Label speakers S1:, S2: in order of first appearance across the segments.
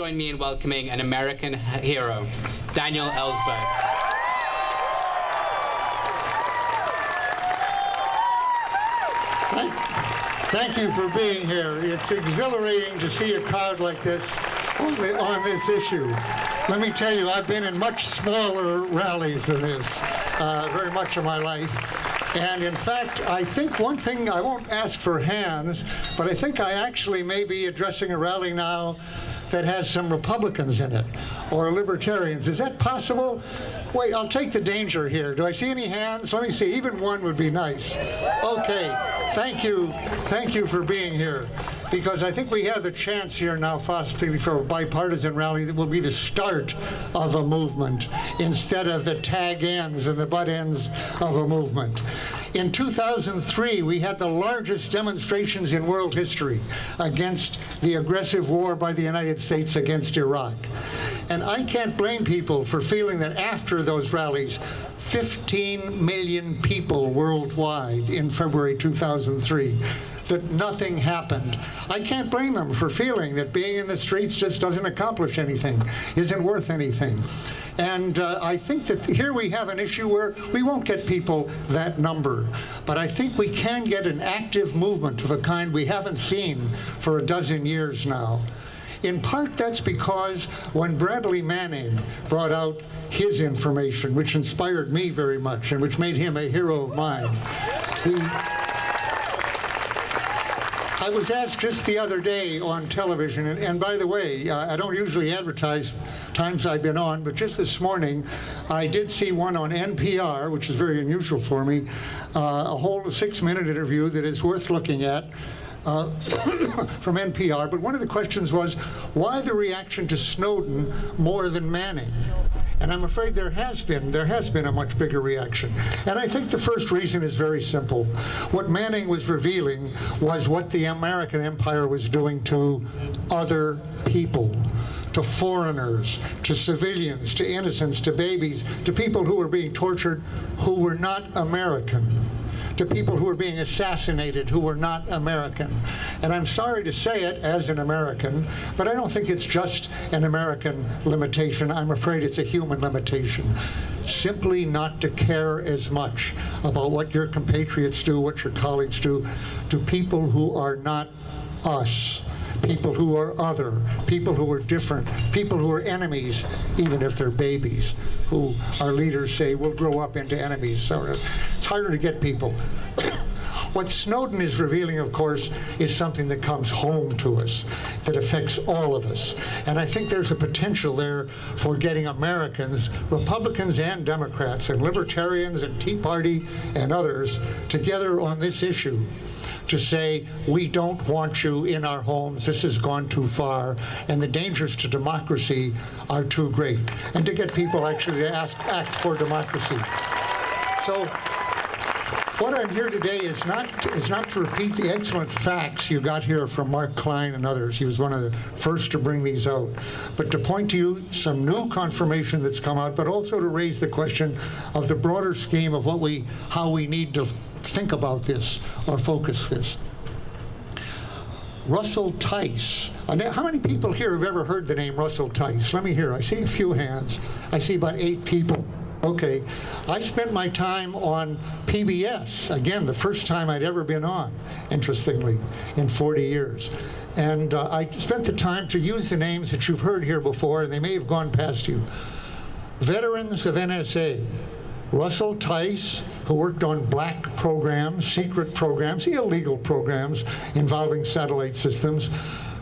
S1: join me in welcoming an American hero, Daniel Ellsberg.
S2: Thank you for being here. It's exhilarating to see a crowd like this on this issue. Let me tell you, I've been in much smaller rallies than this, very much of my life. And in fact, I think one thing, I won't ask for hands, but I think I actually may be addressing a rally now that has some Republicans in it, or libertarians. Is that possible? Wait, I'll take the danger here. Do I see any hands? Let me see. Even one would be nice. Okay. Thank you for being here, because I think we have the chance here now for a bipartisan rally that will be the start of a movement instead of the tag ends and the butt ends of a movement. In 2003, we had the largest demonstrations in world history against the aggressive war by the United States against Iraq. And I can't blame people for feeling that after those rallies, 15 million people worldwide in February 2003, that nothing happened. I can't blame them for feeling that being in the streets just doesn't accomplish anything, isn't worth anything. And I think that here we have an issue where we won't get people that number, but I think we can get an active movement of a kind we haven't seen for a dozen years now. In part, that's because when Bradley Manning brought out his information, which inspired me very much and which made him a hero of mine, I was asked just the other day on television, and by the way, I don't usually advertise times I've been on, but just this morning, I did see one on NPR, which is very unusual for me, a whole 6-minute interview that is worth looking at. From NPR, but one of the questions was, why the reaction to Snowden more than Manning? And I'm afraid there has been a much bigger reaction. And I think the first reason is very simple. What Manning was revealing was what the American empire was doing to other people, to foreigners, to civilians, to innocents, to babies, to people who were being tortured who were not American, to people who were being assassinated who were not American. And I'm sorry to say it as an American, but I don't think it's just an American limitation. I'm afraid it's a human limitation. Simply not to care as much about what your compatriots do, what your colleagues do, to people who are not us. People who are other, people who are different, people who are enemies, even if they're babies, who our leaders say will grow up into enemies. So it's harder to get people. What Snowden is revealing, of course, is something that comes home to us, that affects all of us. And I think there's a potential there for getting Americans, Republicans and Democrats, and Libertarians and Tea Party and others together on this issue to say, we don't want you in our homes, this has gone too far, and the dangers to democracy are too great. And to get people actually to act for democracy. So what I'm here today is not to repeat the excellent facts you got here from Mark Klein and others. He was one of the first to bring these out, but to point to you some new confirmation that's come out, but also to raise the question of the broader scheme of how we need to think about this or focus this. Russell Tice. How many people here have ever heard the name Russell Tice? Let me hear. I see a few hands. I see about 8 people. Okay. I spent my time on PBS, again, the first time I'd ever been on, interestingly, in 40 years. And I spent the time to use the names that you've heard here before, and they may have gone past you. Veterans of NSA. Russell Tice, who worked on black programs, secret programs, illegal programs involving satellite systems.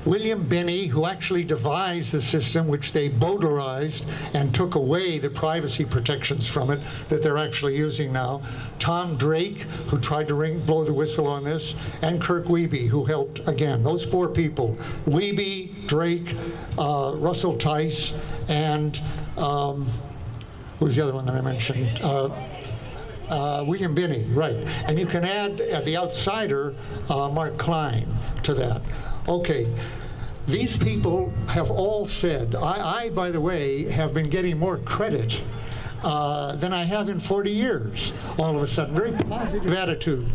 S2: William Binney, who actually devised the system which they bowdlerized and took away the privacy protections from it that they're actually using now. Tom Drake, who tried to blow the whistle on this, and Kirk Wiebe, who helped, again, those 4 people. Wiebe, Drake, Russell Tice, and who's the other one that I mentioned? William Binney, right. And you can add, at the outsider, Mark Klein to that. Okay, these people have all said, I, by the way, have been getting more credit than I have in 40 years, all of a sudden. Very positive attitude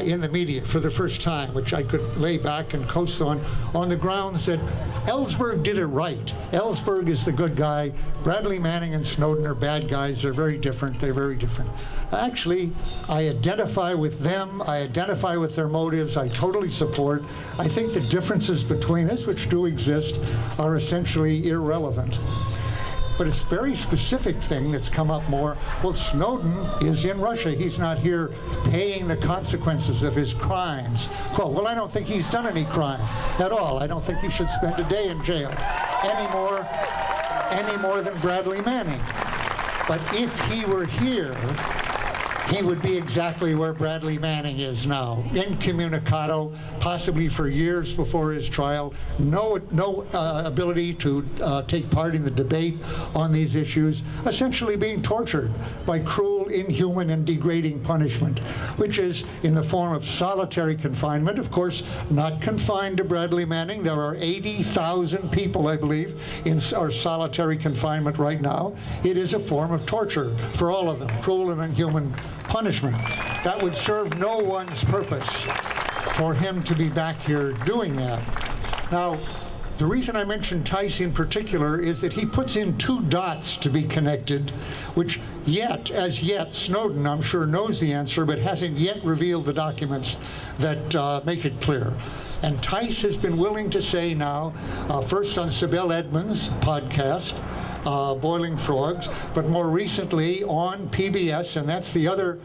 S2: in the media for the first time, which I could lay back and coast on the grounds that Ellsberg did it right. Ellsberg is the good guy. Bradley Manning and Snowden are bad guys. They're very different. They're very different. Actually, I identify with them. I identify with their motives. I totally support. I think the differences between us, which do exist, are essentially irrelevant. But it's a very specific thing that's come up more. Well, Snowden is in Russia. He's not here paying the consequences of his crimes. Quote, well, I don't think he's done any crime at all. I don't think he should spend a day in jail any more than Bradley Manning. But if he were here, he would be exactly where Bradley Manning is now, incommunicado, possibly for years before his trial, no ability to take part in the debate on these issues, essentially being tortured by cruel, inhuman, and degrading punishment, which is in the form of solitary confinement. Of course, not confined to Bradley Manning. There are 80,000 people, I believe, in our solitary confinement right now. It is a form of torture for all of them, cruel and inhuman punishment. That would serve no one's purpose for him to be back here doing that. Now, the reason I mention Tice in particular is that he puts in 2 dots to be connected, which as yet, Snowden, I'm sure, knows the answer, but hasn't yet revealed the documents that make it clear. And Tice has been willing to say now, first on Sibel Edmonds' podcast, Boiling Frogs, but more recently on PBS, and that's the other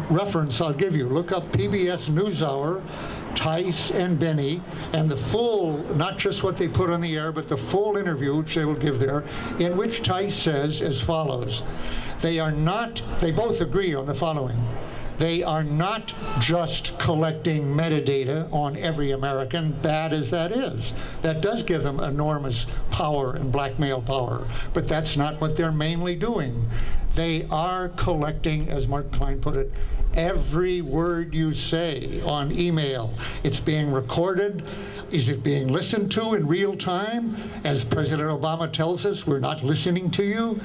S2: reference I'll give you. Look up PBS NewsHour, Tice and Benny, and the full, not just what they put on the air, but the full interview, which they will give there, in which Tice says as follows. They both agree on the following. They are not just collecting metadata on every American, bad as that is. That does give them enormous power and blackmail power, but that's not what they're mainly doing. They are collecting, as Mark Klein put it, every word you say on email. It's being recorded. Is it being listened to in real time? As President Obama tells us, we're not listening to you.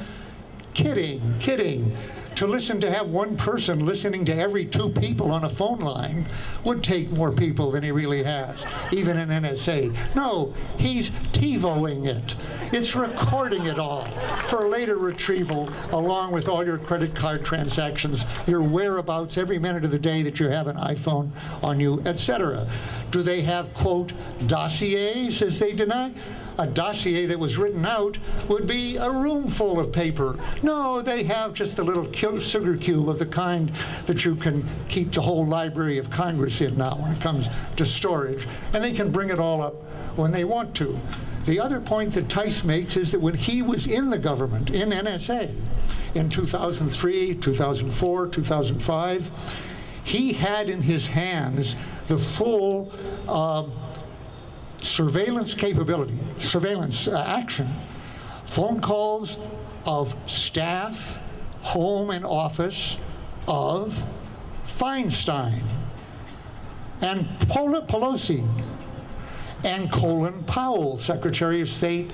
S2: Kidding. To have one person listening to every 2 people on a phone line would take more people than he really has, even in NSA. No, he's TiVoing it. It's recording it all for later retrieval, along with all your credit card transactions, your whereabouts every minute of the day that you have an iPhone on you, etc. Do they have, quote, dossiers, as they deny? A dossier that was written out would be a room full of paper. No, they have just a little sugar cube of the kind that you can keep the whole Library of Congress in now when it comes to storage, and they can bring it all up when they want to. The other point that Tice makes is that when he was in the government, in NSA, in 2003, 2004, 2005, he had in his hands the full surveillance capability, surveillance action, phone calls of staff, home and office of Feinstein and Pelosi and Colin Powell, Secretary of State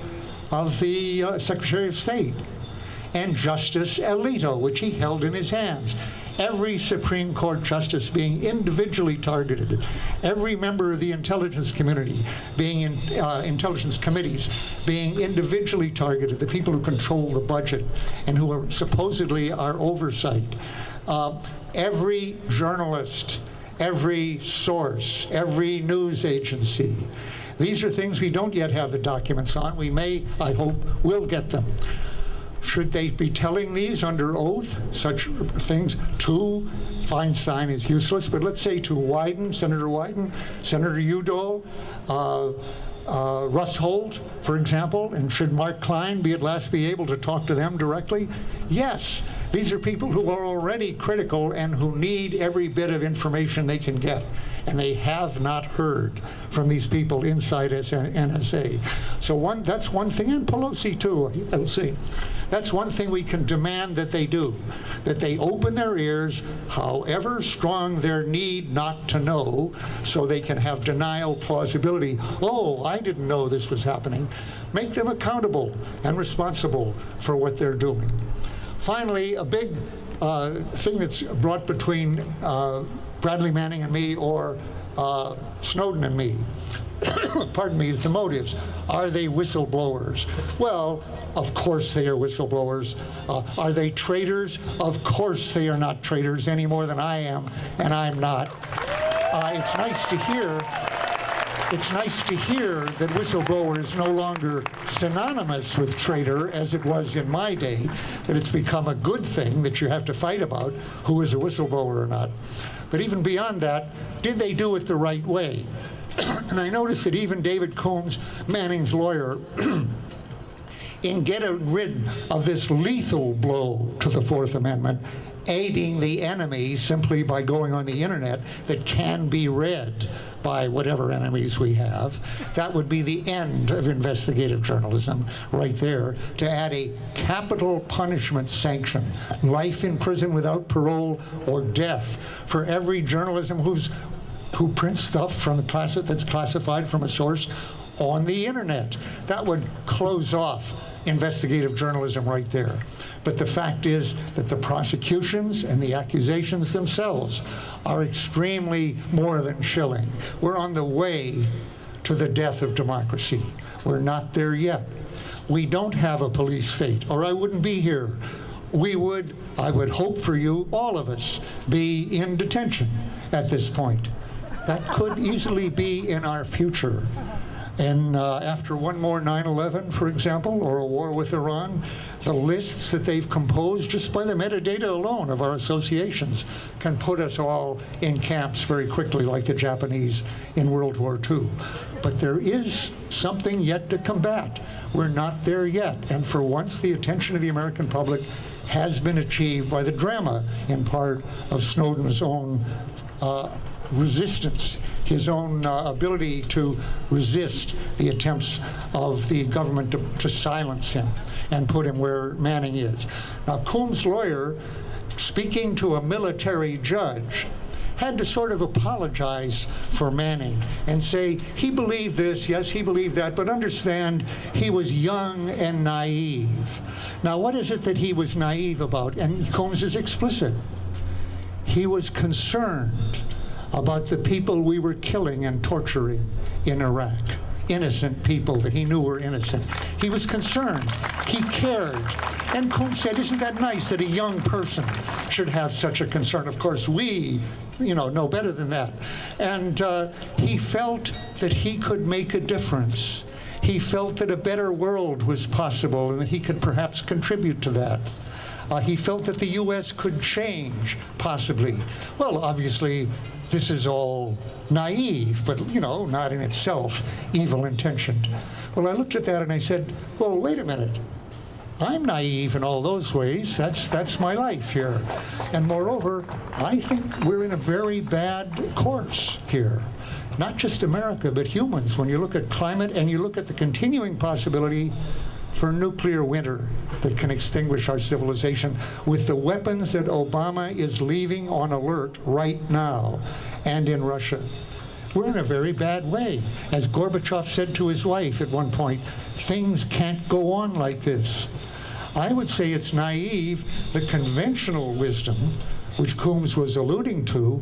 S2: of the Secretary of State, and Justice Alito, which he held in his hands. Every Supreme Court justice being individually targeted, every member of the intelligence community being in intelligence committees being individually targeted, the people who control the budget and who are supposedly our oversight. Every journalist, every source, every news agency. These are things we don't yet have the documents on. We may, I hope, will get them. Should they be telling these under oath, such things to Feinstein is useless, but let's say to Wyden, Senator Wyden, Senator Udall, Russ Holt, for example, and should Mark Klein at last be able to talk to them directly? Yes. These are people who are already critical and who need every bit of information they can get. And they have not heard from these people inside NSA. So that's one thing, and Pelosi too, I will say. That's one thing we can demand that they do, that they open their ears, however strong their need not to know, so they can have denial plausibility. Oh, I didn't know this was happening. Make them accountable and responsible for what they're doing. Finally, a big thing that's brought between Bradley Manning and me, or Snowden and me, pardon me, is the motives. Are they whistleblowers? Well, of course they are whistleblowers. Are they traitors? Of course they are not traitors any more than I am, and I'm not. It's nice to hear. It's nice to hear that whistleblower is no longer synonymous with traitor as it was in my day, that it's become a good thing that you have to fight about who is a whistleblower or not. But even beyond that, did they do it the right way? And I noticed that even David Combs, Manning's lawyer, in getting rid of this lethal blow to the Fourth Amendment, aiding the enemy simply by going on the internet that can be read by whatever enemies we have, that would be the end of investigative journalism right there, to add a capital punishment sanction, life in prison without parole or death for every journalism who prints stuff from the that's classified from a source on the internet. That would close off investigative journalism right there. But the fact is that the prosecutions and the accusations themselves are extremely more than chilling. We're on the way to the death of democracy. We're not there yet. We don't have a police state, or I wouldn't be here. I would hope for you, all of us, be in detention at this point. That could easily be in our future. And after one more 9/11, for example, or a war with Iran, the lists that they've composed just by the metadata alone of our associations can put us all in camps very quickly, like the Japanese in World War II. But there is something yet to combat. We're not there yet. And for once, the attention of the American public has been achieved by the drama, in part, of Snowden's own resistance, his own ability to resist the attempts of the government to silence him and put him where Manning is. Now, Combs' lawyer, speaking to a military judge, had to sort of apologize for Manning and say he believed this, yes, he believed that, but understand he was young and naive. Now, what is it that he was naive about? And Combs is explicit. He was concerned about the people we were killing and torturing in Iraq. Innocent people that he knew were innocent. He was concerned. He cared. And Combs said, isn't that nice that a young person should have such a concern? Of course, we, know better than that. And he felt that he could make a difference. He felt that a better world was possible and that he could perhaps contribute to that. He felt that the U.S. could change, possibly. Well, obviously, this is all naive, but, not in itself evil intentioned. Well, I looked at that and I said, well, wait a minute. I'm naive in all those ways. That's my life here. And moreover, I think we're in a very bad course here. Not just America, but humans. When you look at climate and you look at the continuing possibility for nuclear winter that can extinguish our civilization with the weapons that Obama is leaving on alert right now and in Russia. We're in a very bad way. As Gorbachev said to his wife at one point, things can't go on like this. I would say it's naive, the conventional wisdom, which Combs was alluding to,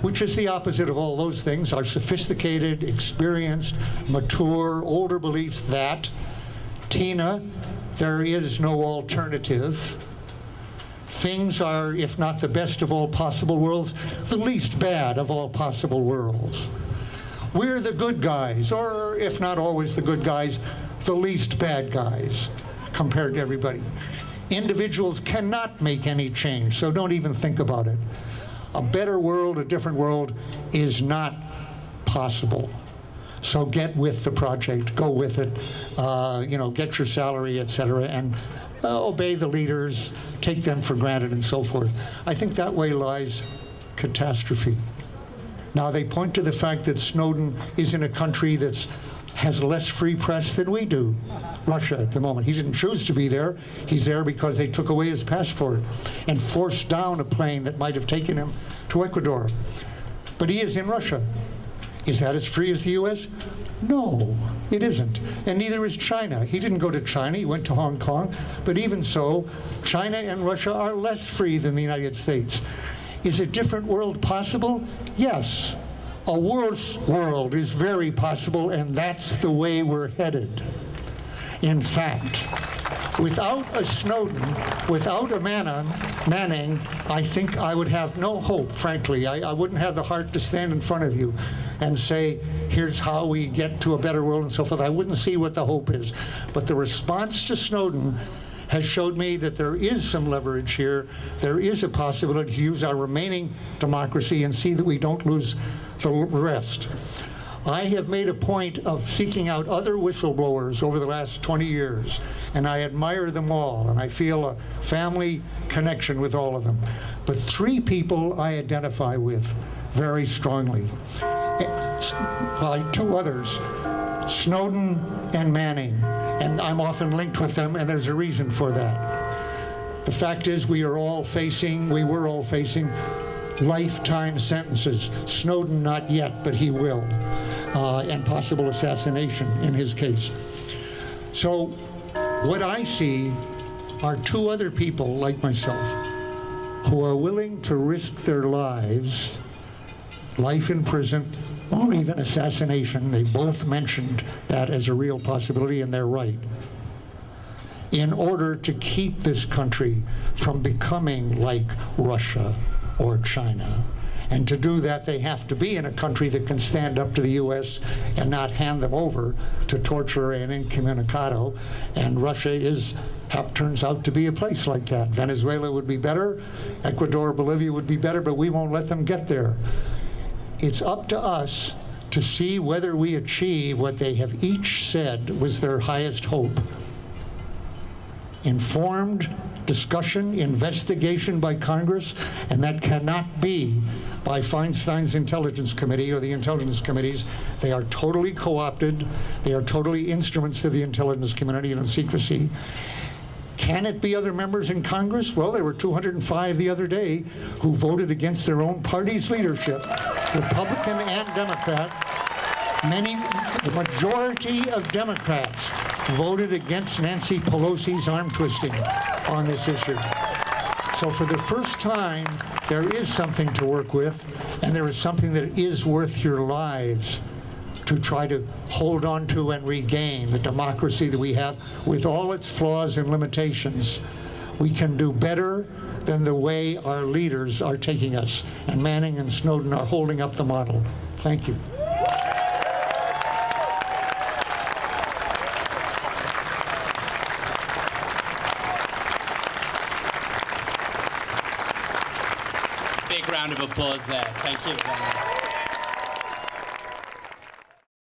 S2: which is the opposite of all those things, our sophisticated, experienced, mature, older beliefs that Tina, there is no alternative. Things are, if not the best of all possible worlds, the least bad of all possible worlds. We're the good guys, or if not always the good guys, the least bad guys compared to everybody. Individuals cannot make any change, so don't even think about it. A better world, a different world is not possible. So get with the project, go with it, get your salary, etc., and obey the leaders, take them for granted, and so forth. I think that way lies catastrophe. Now, they point to the fact that Snowden is in a country that has less free press than we do, Russia at the moment. He didn't choose to be there. He's there because they took away his passport and forced down a plane that might have taken him to Ecuador. But he is in Russia. Is that as free as the U.S.? No. It isn't. And neither is China. He didn't go to China, he went to Hong Kong. But even so, China and Russia are less free than the United States. Is a different world possible? Yes. A worse world is very possible, and that's the way we're headed. In fact, without a Snowden, without a Manning, I think I would have no hope, frankly. I wouldn't have the heart to stand in front of you and say, here's how we get to a better world and so forth. I wouldn't see what the hope is. But the response to Snowden has showed me that there is some leverage here. There is a possibility to use our remaining democracy and see that we don't lose the rest. I have made a point of seeking out other whistleblowers over the last 20 years, and I admire them all, and I feel a family connection with all of them. But 3 people I identify with very strongly. 2 others, Snowden and Manning, and I'm often linked with them, and there's a reason for that. The fact is we were all facing lifetime sentences. Snowden not yet, but he will, and possible assassination in his case. So what I see are 2 other people like myself who are willing to risk their lives, life in prison, or even assassination. They both mentioned that as a real possibility, and they're right, in order to keep this country from becoming like Russia or China. And to do that, they have to be in a country that can stand up to the U.S. and not hand them over to torture and incommunicado. And Russia turns out to be a place like that. Venezuela would be better, Ecuador, Bolivia would be better, but we won't let them get there. It's up to us to see whether we achieve what they have each said was their highest hope. Informed discussion, investigation by Congress, and that cannot be by Feinstein's Intelligence Committee or the intelligence committees. They are totally co-opted. They are totally instruments of the intelligence community and of secrecy. Can it be other members in Congress? Well, there were 205 the other day who voted against their own party's leadership, Republican and Democrat. The majority of Democrats voted against Nancy Pelosi's arm twisting on this issue. So for the first time, there is something to work with, and there is something that is worth your lives to try to hold on to and regain the democracy that we have with all its flaws and limitations. We can do better than the way our leaders are taking us, and Manning and Snowden are holding up the model. Thank you.
S1: Big round of applause there. Thank you very much.